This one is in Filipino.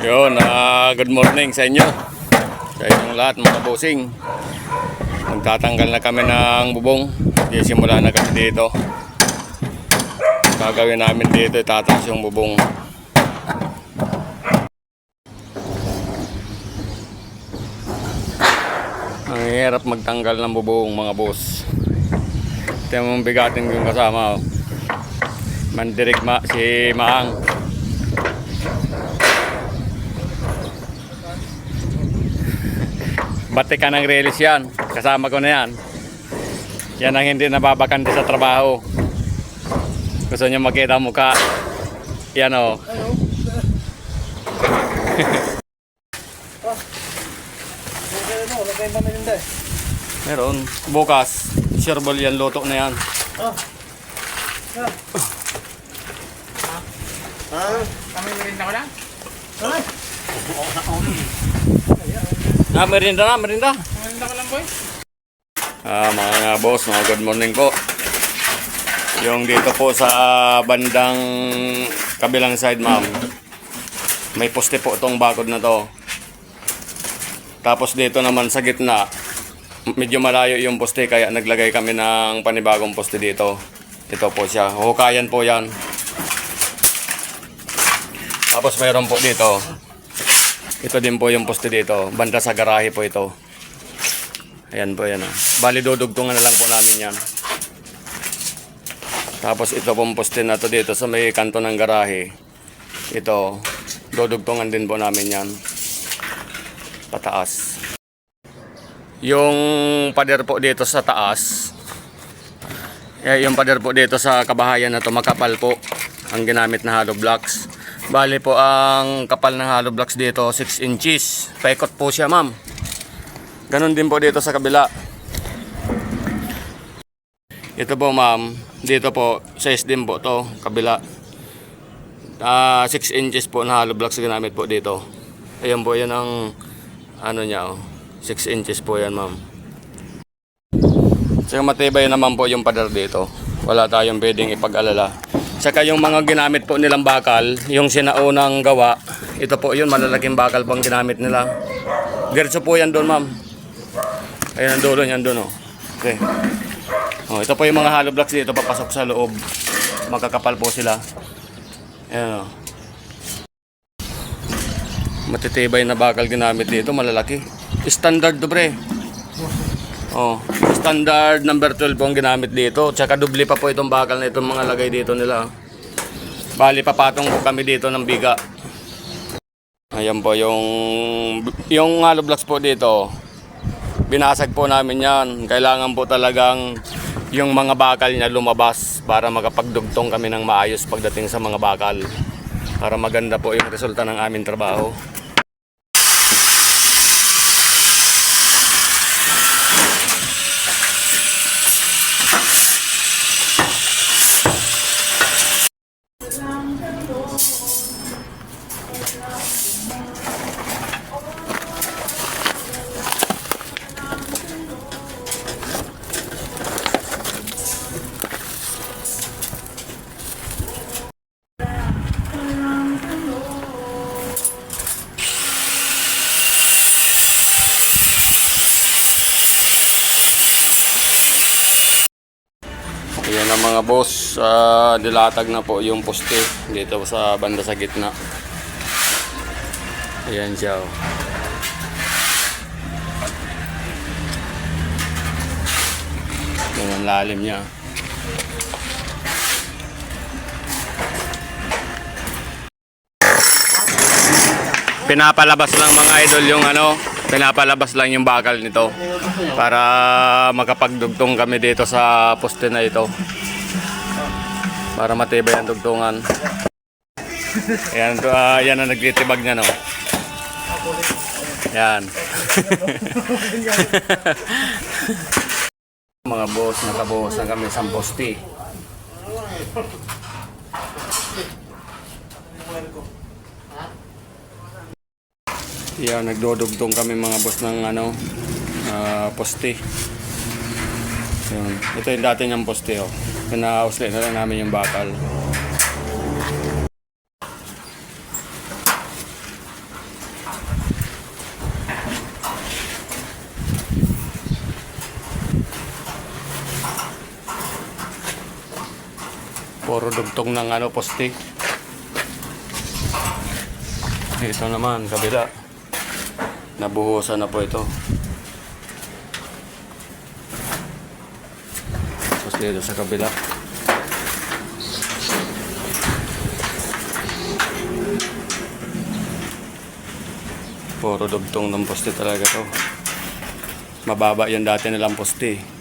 Yun, good morning sa inyo. Sa inyong lahat mga bossing. Magtatanggal na kami ng bubong. Simula na kami dito. Gagawin namin dito, itataas yung bubong. Ang hirap magtanggal ng bubong mga boss. Ito yung bigatin yung kasama. Mandirik si Maang. Bati ka ng release yan. Kasama ko na yan. Yan ang hindi nababakante sa trabaho. Gusto nyo makita mukha. Yan o. Meron. Bukas. Sherbol yan. Luto na yan. Kami merinda ko lang? Merinda na, merinda. Merinda ko lang, boy. Mga boss, good morning po. Yung dito po sa bandang kabilang side, ma'am, may poste po itong bakod na to. Tapos dito naman sa gitna, medyo malayo yung poste, kaya naglagay kami ng panibagong poste dito. Ito po siya, hukayan po yan. Tapos mayroon po dito, ito din po yung poste dito, banda sa garahe po ito. Ayan po yan. Bali dudugtungan na lang po namin yan. Tapos ito pong poste na to dito sa may kanto ng garahe. Ito, dudugtungan din po namin yan. Pataas. Yung pader po dito sa taas, yung pader po dito sa kabahayan na to, makapal po ang ginamit na hollow blocks. Bali po ang kapal ng hollow blocks dito 6 inches. Paikot po siya, ma'am. Ganon din po dito sa kabila. Ito po, ma'am. Dito po, size din po to kabila. 6 inches po na hollow blocks ginamit po dito. Ayan po, yan ang ano niya, 6 inches po yan, ma'am. So matibay naman po yung pader dito. Wala tayong pwedeng ipag-alala. Saka yung mga ginamit po nilang bakal, yung sinaunang gawa, ito po yun, malalaking bakal pang ginamit nila. Gerso po yan doon, ma'am. Ayun ang dulo niyan doon, oh. Okay. Oh, ito po yung mga hollow blocks dito, papasok sa loob. Magkakapal po sila. Ayan, oh. Matitibay na bakal ginamit dito, malalaki. Standard to, pre. Oh, standard number 12 po ang ginamit dito. Tsaka dubli pa po itong bakal na itong mga lagay dito nila. Bali papatong po kami dito ng biga. Ayan po yung hollow blocks po dito. Binasag po namin yan. Kailangan po talagang yung mga bakal niya lumabas para makapagdugtong kami ng maayos pagdating sa mga bakal. Para maganda po yung resulta ng aming trabaho. Ayan ang mga boss, dilatag na po yung poste dito sa banda sa gitna. Ayan siya, oh. Ayan ang lalim niya. Pinapalabas lang mga idol yung pinapalabas lang yung bakal nito para makapagdugtong kami dito sa poste na ito para matibay ang dugtungan. Ayan, yan ang nagtitibag niya, no? Yan. Mga boss, nakabuhos na kami sa poste. Yan, nagdodugtong kami mga boss ng poste. Yun. Ito yung dati niyang poste, oh. Pina-auslet na lang namin yung bakal. Puro dugtong ng poste. Dito naman, kabila. Nabuhusan na po ito. Tapos dito sa kabila. Puro dugtong ng poste talaga to. Mababa yan dati nilang poste.